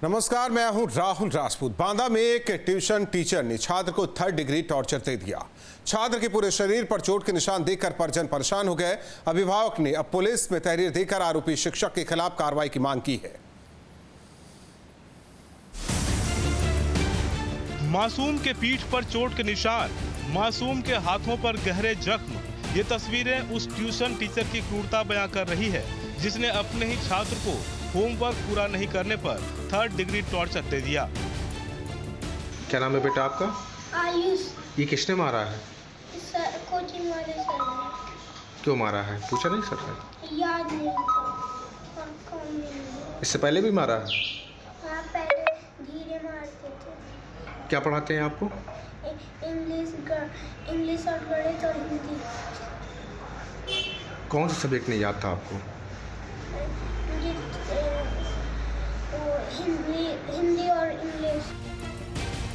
नमस्कार, मैं हूं राहुल राजपूत। बांदा में एक ट्यूशन टीचर ने छात्र को 3rd डिग्री टॉर्चर दे दिया। छात्र के पूरे शरीर पर चोट के निशान देखकर परिजन परेशान हो गए। अभिभावक ने अब पुलिस में तहरीर देकर आरोपी शिक्षक के खिलाफ कार्रवाई की मांग की है। मासूम के पीठ पर चोट के निशान, मासूम के हाथों पर गहरे जख्म। ये तस्वीरें उस ट्यूशन टीचर की क्रूरता बयां कर रही है जिसने अपने ही छात्र को होमवर्क पूरा नहीं करने पर 3rd डिग्री टॉर्चर दे दिया। क्या नाम है बेटा आपका? आयुष। ये किसने मारा है? सर, कोचिंग वाले सर ने। क्यों मारा है? पूछा नहीं सर ने? याद नहीं था और कौन नहीं। इससे पहले भी मारा है? हाँ, पहले धीरे मारते थे। क्या पढ़ाते हैं आपको? इंग्लिश और गणित और हिंदी। कौन सा सब्जेक्ट नहीं याद था आपको? हिंदी और इंग्लिश।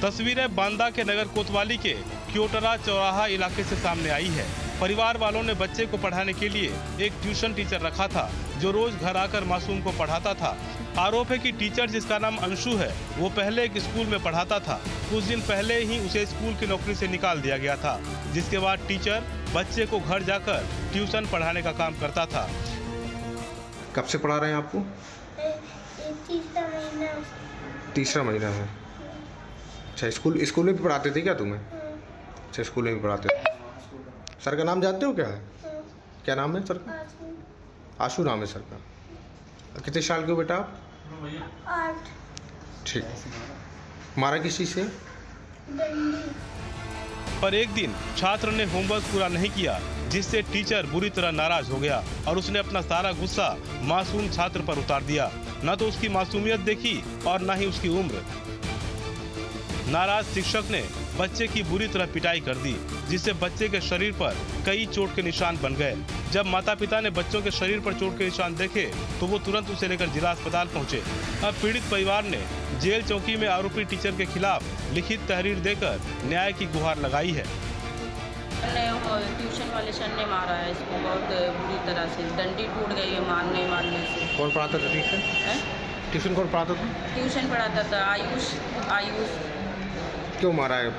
तस्वीरें बांदा के नगर कोतवाली के क्योटरा चौराहा इलाके से सामने आई है। परिवार वालों ने बच्चे को पढ़ाने के लिए एक ट्यूशन टीचर रखा था जो रोज घर आकर मासूम को पढ़ाता था। आरोप है कि टीचर, जिसका नाम अंशु है, वो पहले एक स्कूल में पढ़ाता था। कुछ दिन पहले ही उसे स्कूल की नौकरी से निकाल दिया गया था, जिसके बाद टीचर बच्चे को घर जाकर ट्यूशन पढ़ाने का काम करता था। कब से पढ़ा रहे हैं आपको? तीसरा महीना है। अच्छा, स्कूल में भी पढ़ाते थे क्या तुम्हें? अच्छा, स्कूल में भी पढ़ाते थे। सर का नाम जानते हो क्या है? क्या नाम है सर का? आशु नाम है सर का। कितने साल के हो बेटा आप? 8। ठीक। मारा किस चीज़ से? पर एक दिन छात्र ने होमवर्क पूरा नहीं किया, जिससे टीचर बुरी तरह नाराज हो गया और उसने अपना सारा गुस्सा मासूम छात्र पर उतार दिया। न तो उसकी मासूमियत देखी और न ही उसकी उम्र। नाराज शिक्षक ने बच्चे की बुरी तरह पिटाई कर दी, जिससे बच्चे के शरीर पर कई चोट के निशान बन गए। जब माता पिता ने बच्चों के शरीर पर चोट के निशान देखे तो वो तुरंत उसे लेकर जिला अस्पताल पहुंचे। अब पीड़ित परिवार ने जेल चौकी में आरोपी टीचर के खिलाफ लिखित तहरीर देकर न्याय की गुहार लगाई है। ट्यूशन वाले सर ने मारा है इसको बहुत बुरी तरह से। डंडी टूट गई है मारने से। कौन पढ़ाता था ट्यूशन? ट्यूशन कौन पढ़ाता था? ट्यूशन पढ़ाता था आयुष। क्यों मारा है?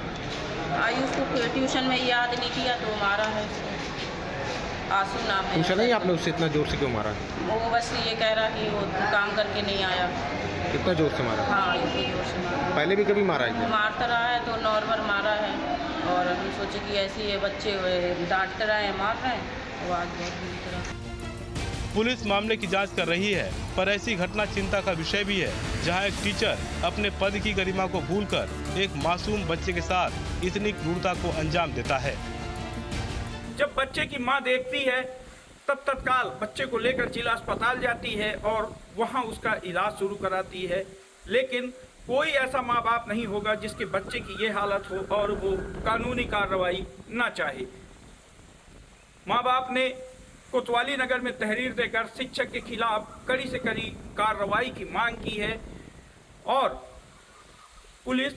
आयुष को ट्यूशन में याद नहीं किया तो मारा है इसको। आशु नाम है। पूछा नहीं आपने उससे इतना जोर से क्यों मारा? वो बस ये कह रहा कि वो काम करके नहीं आया। कितना जोर से मारा? हाँ, इतनी जोर से मारा। पहले भी कभी मारा है क्या? मारता रहा है तो नॉर्मल मारा है और हम सोचे कि ऐसे ये बच्चे डांट रहे हैं, मार रहे हैं, तो आज बहुत बुरी तरह। पुलिस मामले की जांच कर रही है, पर ऐसी घटना चिंता का विषय भी है, जहां एक टीचर अपने पद की गरिमा को भूलकर एक मासूम बच्चे के साथ इतनी क्रूरता को अंजाम देता है। जब बच्चे की मां देखती है तब तत्काल बच्चे को लेकर जिला अस्पताल जाती है और वहां उसका इलाज शुरू कराती है। लेकिन कोई ऐसा माँ बाप नहीं होगा जिसके बच्चे की ये हालत हो और वो कानूनी कार्रवाई ना चाहे। माँ बाप ने कोतवाली नगर में तहरीर देकर शिक्षक के खिलाफ कड़ी से कड़ी कार्रवाई की मांग की है और पुलिस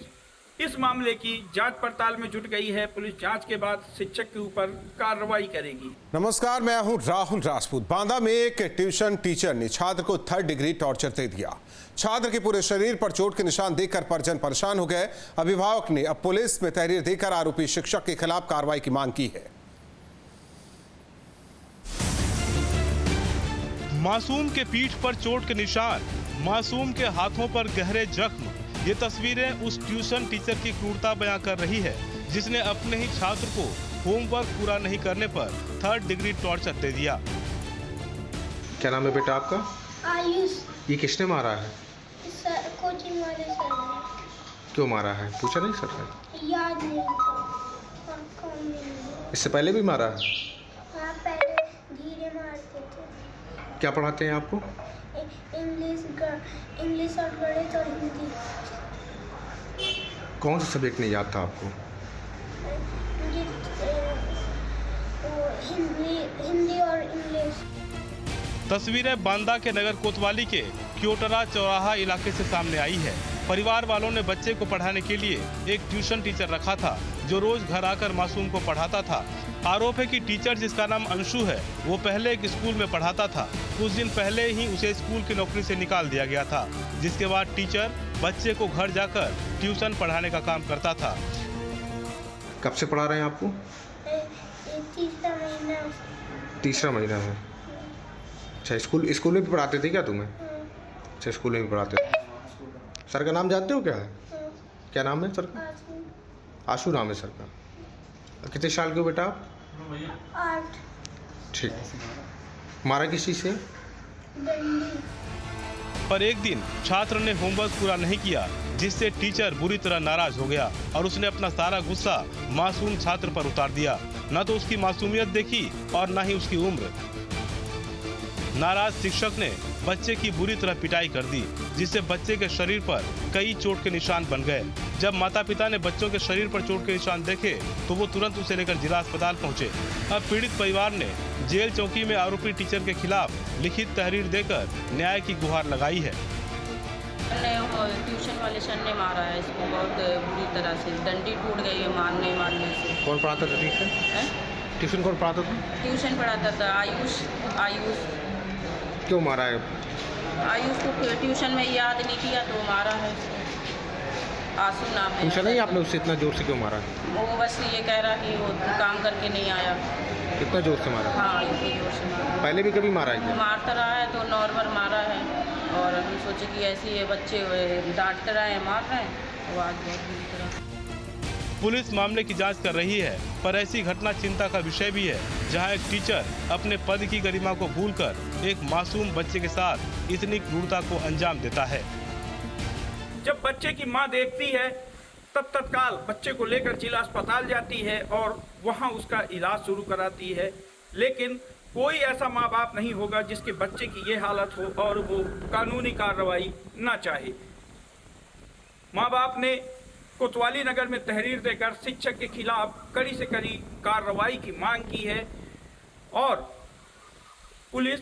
इस मामले की जांच पड़ताल में जुट गई है। पुलिस जांच के बाद शिक्षक के ऊपर कार्रवाई करेगी। नमस्कार, मैं हूं राहुल राजपूत। बांदा में एक ट्यूशन टीचर ने छात्र को 3rd डिग्री टॉर्चर दे दिया। छात्र के पूरे शरीर पर चोट के निशान देखकर परिजन परेशान हो गए। अभिभावक ने अब पुलिस में तहरीर देकर आरोपी शिक्षक के खिलाफ कार्रवाई की मांग की है। मासूम के पीठ पर चोट के निशान, मासूम के हाथों पर गहरे जख्म। ये तस्वीरें उस ट्यूशन टीचर की क्रूरता बयां कर रही है जिसने अपने ही छात्र को होमवर्क पूरा नहीं करने पर 3rd डिग्री टॉर्चर दे दिया। क्या नाम है बेटा आपका? आयुष। ये किसने मारा है? सर, कोचिंग वाले सर ने। क्यों मारा है? पूछा नहीं सर ने? याद नहीं था और कौन नहीं। इससे पहले भी मारा है? हाँ, पहले धीरे मारते थे। क्या पढ़ाते हैं आपको? इंग्लिश और गणित और हिंदी। कौन सा सब्जेक्ट नहीं याद था आपको? हिंदी और इंग्लिश। तस्वीरें बांदा के नगर कोतवाली के क्योटरा चौराहा इलाके से सामने आई है। परिवार वालों ने बच्चे को पढ़ाने के लिए एक ट्यूशन टीचर रखा था जो रोज घर आकर मासूम को पढ़ाता था। आरोप है कि टीचर, जिसका नाम अंशु है, वो पहले एक स्कूल में पढ़ाता था। कुछ दिन पहले ही उसे स्कूल की नौकरी से निकाल दिया गया था, जिसके बाद टीचर बच्चे को घर जाकर ट्यूशन पढ़ाने का काम करता था। कब से पढ़ा रहे हैं आपको? तीसरा महीना। तीसरा महीना है। अच्छा, स्कूल में भी पढ़ाते थे क्या तुम्हें? अच्छा, स्कूल में भी पढ़ाते थे। सर का नाम जानते हो क्या है? क्या नाम है सर का? आशु नाम है सर का। कितने साल के हो बेटा आप? 8। ठीक। मारा किस चीज़ से? डंडी। पर एक दिन छात्र ने होमवर्क पूरा नहीं किया, जिससे टीचर बुरी तरह नाराज हो गया और उसने अपना सारा गुस्सा मासूम छात्र पर उतार दिया। न तो उसकी मासूमियत देखी और न ही उसकी उम्र। नाराज शिक्षक ने बच्चे की बुरी तरह पिटाई कर दी, जिससे बच्चे के शरीर पर कई चोट के निशान बन गए। जब माता पिता ने बच्चों के शरीर पर चोट के निशान देखे तो वो तुरंत उसे लेकर जिला अस्पताल पहुंचे। अब पीड़ित परिवार ने जेल चौकी में आरोपी टीचर के खिलाफ लिखित तहरीर देकर न्याय की गुहार लगाई है। ट्यूशन वाले सर ने मारा है इसको बहुत बुरी तरह से, डंडी टूट गई है मारने से। कौन पढ़ाता था ट्यूशन? ट्यूशन कौन पढ़ाता था? ट्यूशन पढ़ाता था आयुष। क्यों मारा है? आयुष को ट्यूशन में याद नहीं किया तो मारा है। आंसू नाम है। पूछा नहीं आपने उससे इतना जोर से क्यों मारा? वो बस ये कह रहा कि वो काम करके नहीं आया। कितना जोर से मारा? हाँ, इतनी जोर से मारा। पहले भी कभी मारा है क्या? मारता रहा है तो नॉर्मल मारा है, और हम सोचे कि ऐसे ये बच्चे डांट रहे हैं, मार रहे हैं, वो आज बहुत बुरी तरह। पुलिस मामले की जांच कर रही है, पर ऐसी घटना चिंता का विषय भी है, जहां एक टीचर अपने पद की गरिमा को भूलकर एक मासूम बच्चे के साथ इतनी क्रूरता को अंजाम देता है। जब बच्चे की मां देखती है तब तत्काल बच्चे को लेकर जिला अस्पताल जाती है और वहां उसका इलाज शुरू कराती है। लेकिन कोई ऐसा माँ बाप नहीं होगा जिसके बच्चे की ये हालत हो और वो कानूनी कार्रवाई ना चाहे। माँ बाप ने कोतवाली नगर में तहरीर देकर शिक्षक के खिलाफ कड़ी से कड़ी कार्रवाई की मांग की है और पुलिस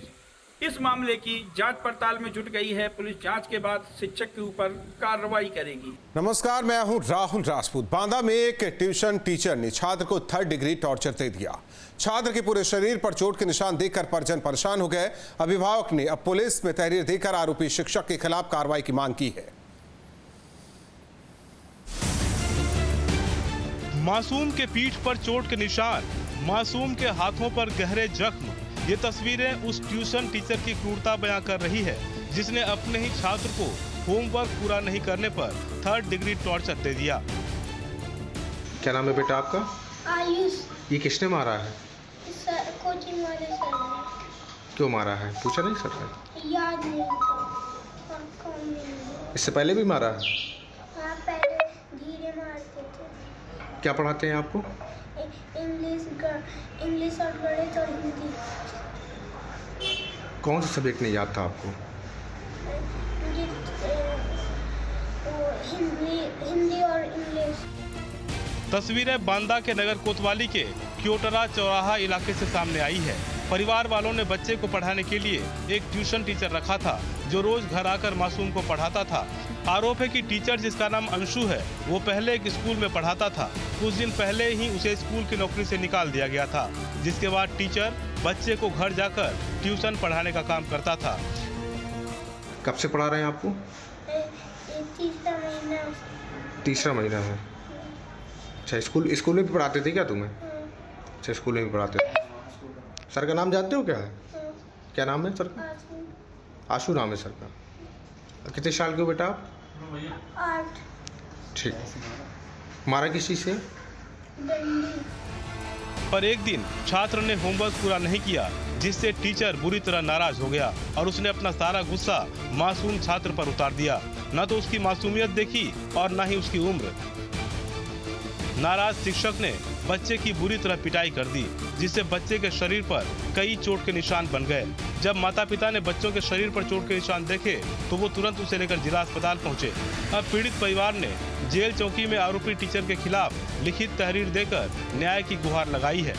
इस मामले की जांच पड़ताल में जुट गई है। पुलिस जांच के बाद शिक्षक के ऊपर कार्रवाई करेगी। नमस्कार, मैं हूं राहुल राजपूत। बांदा में एक ट्यूशन टीचर ने छात्र को 3rd डिग्री टॉर्चर दे दिया। छात्र के पूरे शरीर पर चोट के निशान देखकर परिजन परेशान हो गए। अभिभावक ने अब पुलिस में तहरीर देकर आरोपी शिक्षक के खिलाफ कार्रवाई की मांग की है। मासूम के पीठ पर चोट के निशान, मासूम के हाथों पर गहरे जख्म, ये तस्वीरें उस ट्यूशन टीचर की क्रूरता बयां कर रही है, जिसने अपने ही छात्र को होमवर्क पूरा नहीं करने पर 3rd डिग्री टॉर्चर दे दिया। क्या नाम है बेटा आपका? आयुष। ये किसने मारा है? सर, कोचिंग वाले सर ने। क्यों मारा है? पूछा नहीं सर ने? याद नहीं था। कौन नहीं। इससे पहले भी मारा है? हाँ, पहले धीरे मारते थे। क्या पढ़ाते हैं आपको? इंग्लिश और गणित और हिंदी। कौन सा सब्जेक्ट नहीं याद था आपको? हिंदी और इंग्लिश। तस्वीरें बांदा के नगर कोतवाली के क्योटरा चौराहा इलाके से सामने आई है। परिवार वालों ने बच्चे को पढ़ाने के लिए एक ट्यूशन टीचर रखा था जो रोज घर आकर मासूम को पढ़ाता था। आरोप है कि टीचर, जिसका नाम अंशु है, वो पहले एक स्कूल में पढ़ाता था। कुछ दिन पहले ही उसे स्कूल की नौकरी से निकाल दिया गया था, जिसके बाद टीचर बच्चे को घर जाकर ट्यूशन पढ़ाने का काम करता था। कब से पढ़ा रहे हैं आपको? तीसरा महीना। तीसरा महीना है। अच्छा, स्कूल में भी पढ़ाते थे क्या तुम्हें? अच्छा, स्कूल में भी पढ़ाते थे। सर का नाम जानते हो क्या है? क्या नाम है सर का? आशु नाम है सर का। कितने साल के हो बेटा आप? 8। ठीक। मारा किस चीज़ से? डंडी। पर एक दिन छात्र ने होमवर्क पूरा नहीं किया, जिससे टीचर बुरी तरह नाराज हो गया और उसने अपना सारा गुस्सा मासूम छात्र पर उतार दिया। न तो उसकी मासूमियत देखी और न ही उसकी उम्र। नाराज शिक्षक ने बच्चे की बुरी तरह पिटाई कर दी, जिससे बच्चे के शरीर पर कई चोट के निशान बन गए। जब माता पिता ने बच्चों के शरीर पर चोट के निशान देखे तो वो तुरंत उसे लेकर जिला अस्पताल पहुंचे। अब पीड़ित परिवार ने जेल चौकी में आरोपी टीचर के खिलाफ लिखित तहरीर देकर न्याय की गुहार लगाई है।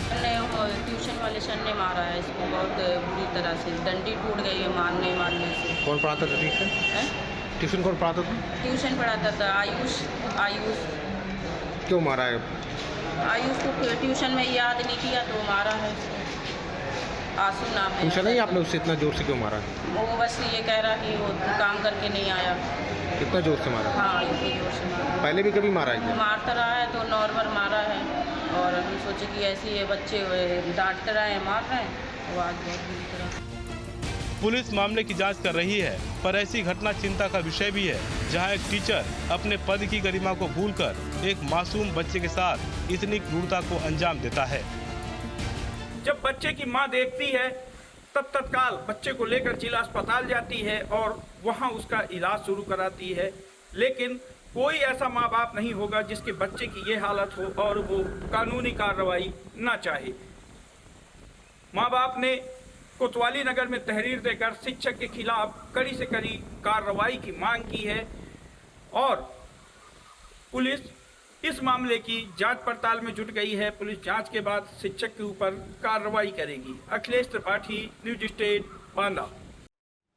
ट्यूशन वाले सर ने मारा है इसको बहुत बुरी तरह से, डंडी टूट गई है मारने से। कौन पढ़ाता था ट्यूशन? हैं? ट्यूशन कौन पढ़ाता था? ट्यूशन पढ़ाता था आयुष। क्यों मारा है? आयुष को ट्यूशन में याद नहीं किया तो मारा है उसको। आंसू नाम है। पूछा नहीं आपने उससे इतना जोर से क्यों मारा? वो बस ये कह रहा कि वो काम करके नहीं आया। कितना जोर से मारा? हाँ इतनी जोर से मारा। पहले भी कभी मारा है क्या? मारता रहा है तो नॉर्मल मारा है, और हम सोचे कि ऐसे ये बच्चे डांट रहे हैं मार रहे हैं, वो आज बहुत बुरी तरह। पुलिस मामले की जांच कर रही है, पर ऐसी घटना चिंता का विषय भी है जहां एक टीचर अपने पद की गरिमा को भूलकर एक मासूम बच्चे के साथ इतनी क्रूरता को अंजाम देता है। जब बच्चे की मां देखती है तब तत्काल बच्चे को लेकर जिला अस्पताल जाती है और वहां उसका इलाज शुरू कराती है, लेकिन कोई ऐसा माँ बाप नहीं होगा जिसके बच्चे की ये हालत हो और वो कानूनी कार्रवाई ना चाहे। माँ बाप ने कोतवाली नगर में तहरीर देकर शिक्षक के खिलाफ कड़ी से कड़ी कार्रवाई की मांग की है और पुलिस इस मामले की जांच पड़ताल में जुट गई है। पुलिस जांच के बाद शिक्षक के ऊपर कार्रवाई करेगी। Akhilesh Tripathi, news state, Banda.